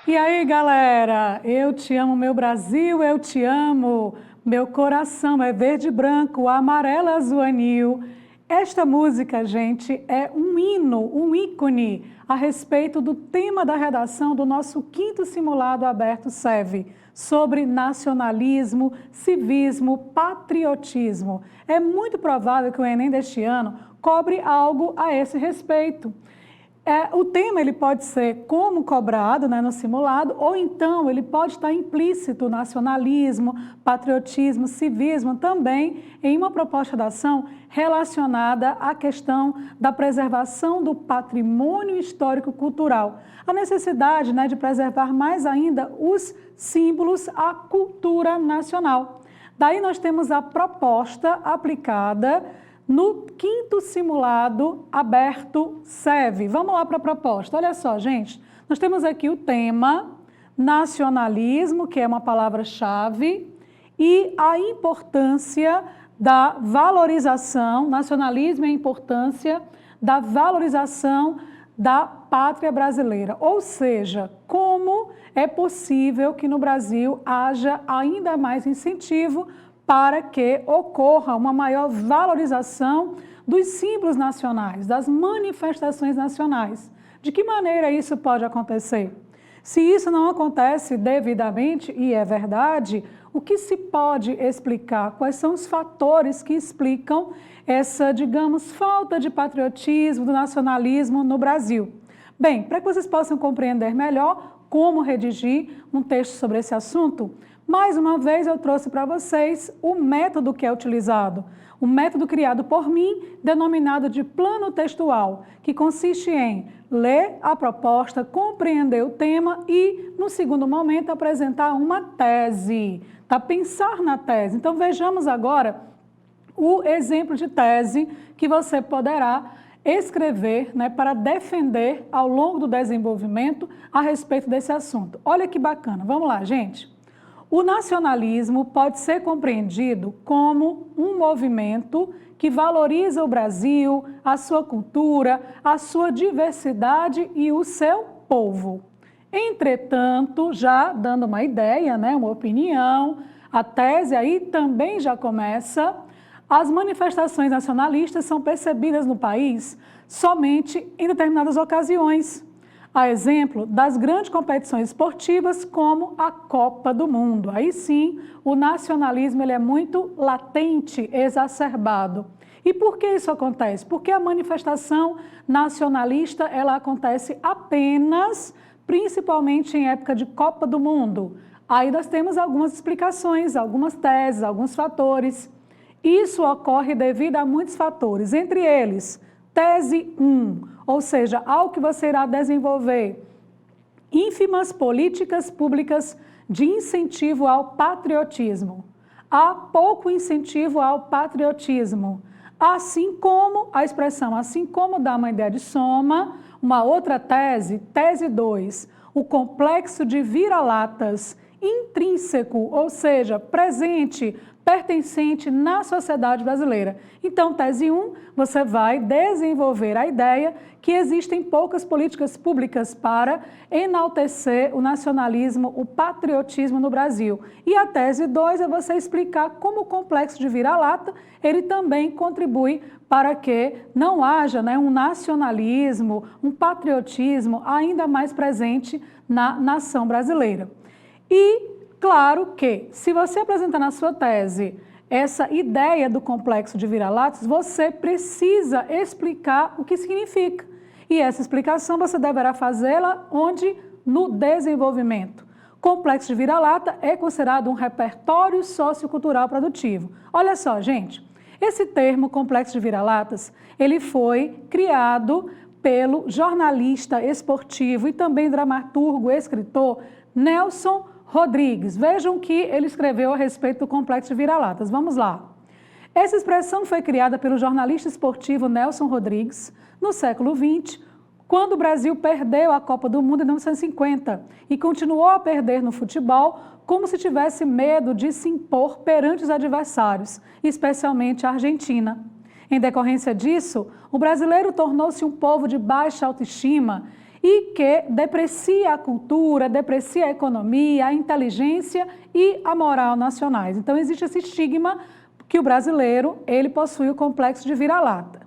E aí, galera, eu te amo, meu Brasil, eu te amo. Meu coração é verde e branco, amarelo, azul, anil. Esta música, gente, é um hino, um ícone a respeito do tema da redação do nosso 5º simulado aberto SEV, sobre nacionalismo, civismo, patriotismo. É muito provável que o Enem deste ano cobre algo a esse respeito. O tema ele pode ser como cobrado, né, no simulado, ou então ele pode estar implícito nacionalismo, patriotismo, civismo, também em uma proposta de ação relacionada à questão da preservação do patrimônio histórico-cultural. A necessidade, né, de preservar mais ainda os símbolos, a cultura nacional. Daí nós temos a proposta aplicada no 5º simulado aberto SEV. Vamos lá para a proposta. Olha só, gente, nós temos aqui o tema nacionalismo, que é uma palavra-chave, e a importância da valorização, nacionalismo e a importância da valorização da pátria brasileira. Ou seja, como é possível que no Brasil haja ainda mais incentivo para que ocorra uma maior valorização dos símbolos nacionais, das manifestações nacionais. De que maneira isso pode acontecer? Se isso não acontece devidamente, e é verdade, o que se pode explicar? Quais são os fatores que explicam essa, digamos, falta de patriotismo, do nacionalismo no Brasil? Bem, para que vocês possam compreender melhor como redigir um texto sobre esse assunto, mais uma vez eu trouxe para vocês o método que é utilizado, o método criado por mim, denominado de plano textual, que consiste em ler a proposta, compreender o tema e, no segundo momento, apresentar uma tese, tá? Pensar na tese. Então vejamos agora o exemplo de tese que você poderá escrever, né, para defender ao longo do desenvolvimento a respeito desse assunto. Olha que bacana, vamos lá, gente. O nacionalismo pode ser compreendido como um movimento que valoriza o Brasil, a sua cultura, a sua diversidade e o seu povo. Entretanto, já dando uma ideia, né, uma opinião, a tese aí também já começa. As manifestações nacionalistas são percebidas no país somente em determinadas ocasiões. A exemplo das grandes competições esportivas como a Copa do Mundo. Aí sim, o nacionalismo ele é muito latente, exacerbado. E por que isso acontece? Porque a manifestação nacionalista ela acontece apenas, principalmente em época de Copa do Mundo. Aí nós temos algumas explicações, algumas teses, alguns fatores. Isso ocorre devido a muitos fatores, entre eles, tese 1, ou seja, algo que você irá desenvolver, ínfimas políticas públicas de incentivo ao patriotismo. Há pouco incentivo ao patriotismo, assim como a expressão, assim como dá uma ideia de soma, uma outra tese, tese 2, o complexo de vira-latas intrínseco, ou seja, presente, pertencente na sociedade brasileira. Então, tese 1, você vai desenvolver a ideia que existem poucas políticas públicas para enaltecer o nacionalismo, o patriotismo no Brasil. E a tese 2 é você explicar como o complexo de vira-lata, ele também contribui para que não haja, né, um nacionalismo, um patriotismo ainda mais presente na nação brasileira. E claro que, se você apresentar na sua tese essa ideia do complexo de vira-latas, você precisa explicar o que significa. E essa explicação você deverá fazê-la onde? No desenvolvimento. Complexo de vira-lata é considerado um repertório sociocultural produtivo. Olha só, gente, esse termo complexo de vira-latas, ele foi criado pelo jornalista esportivo e também dramaturgo, escritor Nelson Rodrigues. Vejam o que ele escreveu a respeito do complexo de vira-latas. Vamos lá. Essa expressão foi criada pelo jornalista esportivo Nelson Rodrigues no século XX, quando o Brasil perdeu a Copa do Mundo em 1950 e continuou a perder no futebol como se tivesse medo de se impor perante os adversários, especialmente a Argentina. Em decorrência disso, o brasileiro tornou-se um povo de baixa autoestima e que deprecia a cultura, deprecia a economia, a inteligência e a moral nacionais. Então, existe esse estigma que o brasileiro, ele possui o complexo de vira-lata.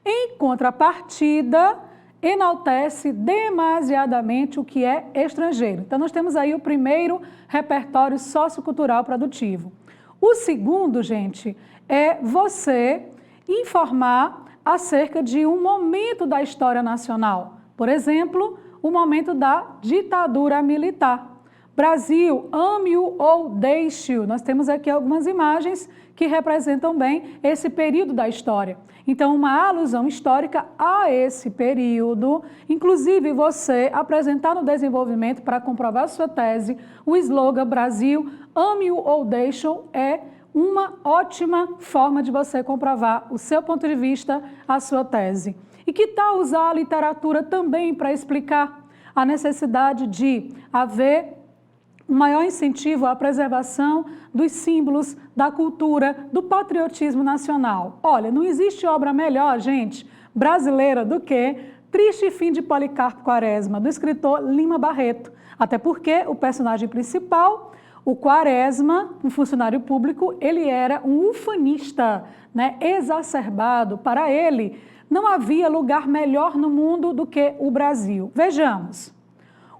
Em contrapartida, enaltece demasiadamente o que é estrangeiro. Então, nós temos aí o primeiro repertório sociocultural produtivo. O segundo, gente, é você informar acerca de um momento da história nacional. Por exemplo, o momento da ditadura militar. Brasil, ame-o ou deixe-o. Nós temos aqui algumas imagens que representam bem esse período da história. Então, uma alusão histórica a esse período, inclusive você apresentar no desenvolvimento para comprovar sua tese, o slogan Brasil, ame-o ou deixe-o é uma ótima forma de você comprovar o seu ponto de vista, a sua tese. E que tal usar a literatura também para explicar a necessidade de haver um maior incentivo à preservação dos símbolos, da cultura, do patriotismo nacional? Olha, não existe obra melhor, gente, brasileira do que Triste Fim de Policarpo Quaresma, do escritor Lima Barreto. Até porque o personagem principal, o Quaresma, um funcionário público, ele era um ufanista, né, exacerbado. Para ele, não havia lugar melhor no mundo do que o Brasil. Vejamos.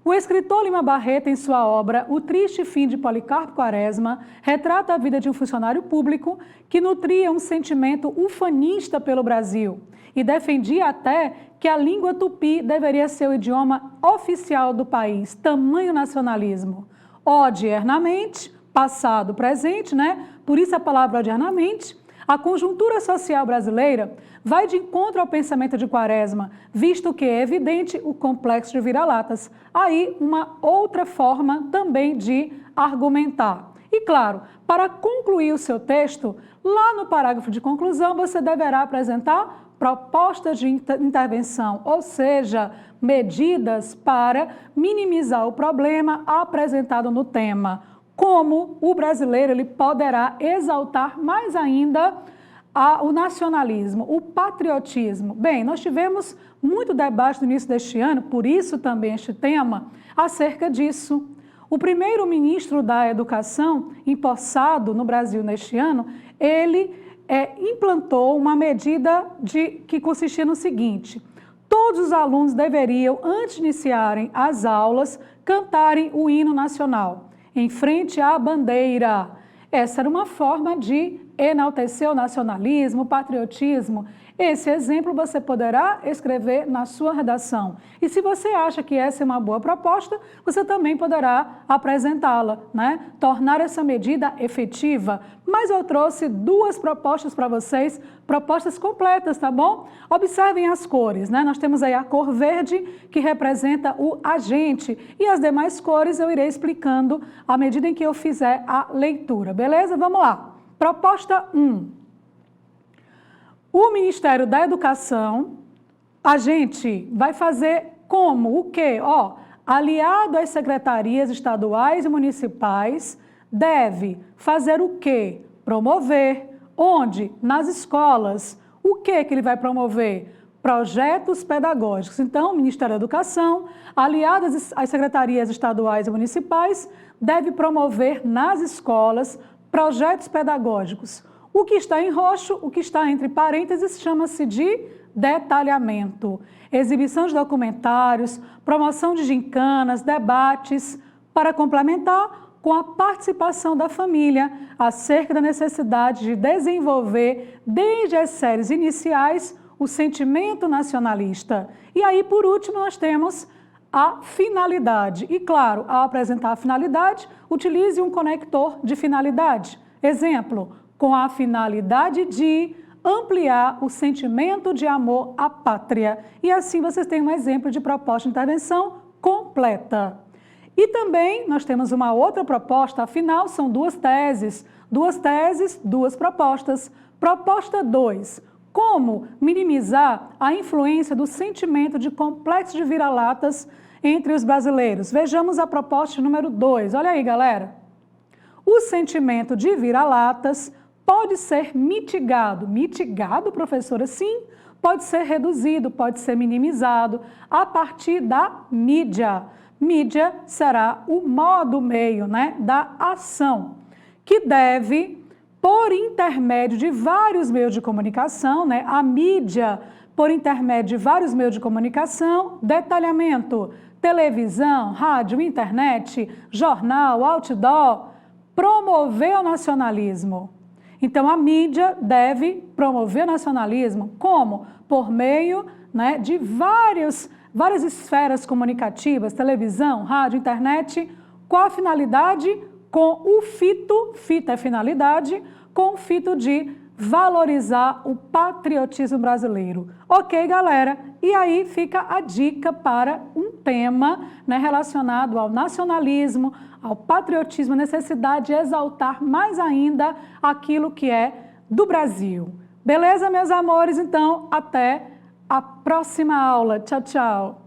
O escritor Lima Barreto, em sua obra O Triste Fim de Policarpo Quaresma, retrata a vida de um funcionário público que nutria um sentimento ufanista pelo Brasil e defendia até que a língua tupi deveria ser o idioma oficial do país, tamanho nacionalismo. Odiernamente, passado, presente, né? Por isso a palavra odiernamente. A conjuntura social brasileira vai de encontro ao pensamento de Quaresma, visto que é evidente o complexo de vira-latas. Aí, uma outra forma também de argumentar. E claro, para concluir o seu texto, lá no parágrafo de conclusão, você deverá apresentar propostas de intervenção, ou seja, medidas para minimizar o problema apresentado no tema. Como o brasileiro ele poderá exaltar mais ainda o nacionalismo, o patriotismo. Bem, nós tivemos muito debate no início deste ano, por isso também este tema, acerca disso. O primeiro-ministro da Educação, empossado no Brasil neste ano, ele implantou uma medida que consistia no seguinte: todos os alunos deveriam, antes de iniciarem as aulas, cantarem o hino nacional em frente à bandeira. Essa era uma forma de enaltecer o nacionalismo, o patriotismo. Esse exemplo você poderá escrever na sua redação. E se você acha que essa é uma boa proposta, você também poderá apresentá-la, né? Tornar essa medida efetiva. Mas eu trouxe duas propostas para vocês, propostas completas, tá bom? Observem as cores, né? Nós temos aí a cor verde, que representa o agente, e as demais cores eu irei explicando à medida em que eu fizer a leitura, beleza? Vamos lá. Proposta 1. O Ministério da Educação, a gente vai fazer como? O quê? Aliado às secretarias estaduais e municipais, deve fazer o quê? Promover. Onde? Nas escolas. O que ele vai promover? Projetos pedagógicos. Então, o Ministério da Educação, aliado às secretarias estaduais e municipais, deve promover nas escolas projetos pedagógicos. O que está em roxo, o que está entre parênteses, chama-se de detalhamento. Exibição de documentários, promoção de gincanas, debates, para complementar com a participação da família acerca da necessidade de desenvolver, desde as séries iniciais, o sentimento nacionalista. E aí, por último, nós temos a finalidade. E, claro, ao apresentar a finalidade, utilize um conector de finalidade. Exemplo, com a finalidade de ampliar o sentimento de amor à pátria. E assim vocês têm um exemplo de proposta de intervenção completa. E também nós temos uma outra proposta, afinal são duas teses, duas propostas. Proposta 2, como minimizar a influência do sentimento de complexo de vira-latas entre os brasileiros. Vejamos a proposta número 2, olha aí galera. O sentimento de vira-latas pode ser mitigado. Mitigado, professora? Sim, pode ser reduzido, pode ser minimizado a partir da mídia. Mídia será o modo, meio, né, da ação, que deve, por intermédio de vários meios de comunicação, né, a mídia, por intermédio de vários meios de comunicação, detalhamento, televisão, rádio, internet, jornal, outdoor, promover o nacionalismo. Então, a mídia deve promover o nacionalismo como? Por meio, né, de várias esferas comunicativas, televisão, rádio, internet, com a finalidade, com o fito é finalidade, com o fito de valorizar o patriotismo brasileiro. Ok, galera? E aí fica a dica para um tema, né, relacionado ao nacionalismo, ao patriotismo, a necessidade de exaltar mais ainda aquilo que é do Brasil. Beleza, meus amores? Então, até a próxima aula. Tchau, tchau!